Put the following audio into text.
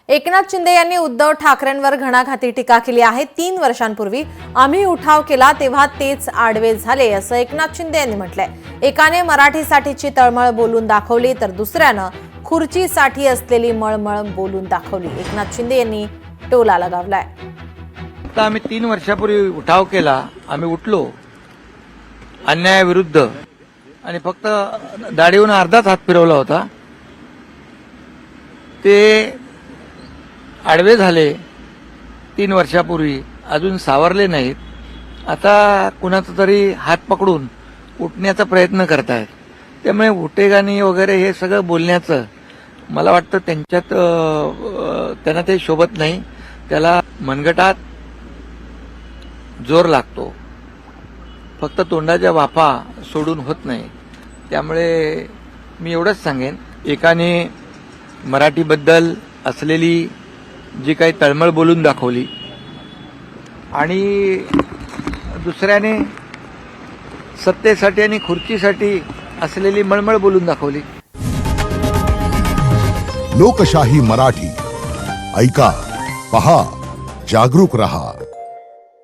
एकनाथ शिंदे यांनी उद्धव ठाकरेंवर घणाघाती टीका केली आहे। 3 वर्षांपूर्वी आम्ही उठाव केला तेव्हा तेच आडवे झाले असं एकनाथ शिंदे यांनी म्हटलंय। एकाने मराठीसाठीची तळमळ बोलून दाखवली तर दुसऱ्यानं खुर्चीसाठी असलेली मळमळ बोलून दाखवली। एकनाथ शिंदे यांनी टोला लगावलाय। आम्ही 3 वर्षापूर्वी उठाव केला, आम्ही उठलो अन्यायाविरुद्ध आणि फक्त दाढीवरून अर्धाच हात फिरवला होता, ते आडवे झाले 3 वर्षापूर्वी, अजून सावरले नाहीत। आता कुणाचा तरी हात पकडून उठण्याचा प्रयत्न करतायत। त्यामुळे उटेगाणी वगैरे हे सगळं बोलण्याचं मला वाटतं त्यांना ते शोभत नाही। त्याला मनगटात जोर लागतो, फक्त तोंडाच्या वाफा सोडून होत नाही। त्यामुळे मी एवढंच सांगेन, एकाने मराठीबद्दल असलेली जी काही तळमळ बोलून दाखवली आणि दुसऱ्याने सत्तेसाठी आणि खुर्चीसाठी असलेली मळमळ बोलून दाखवली। लोकशाही मराठी ऐका, पहा, जागरूक रहा।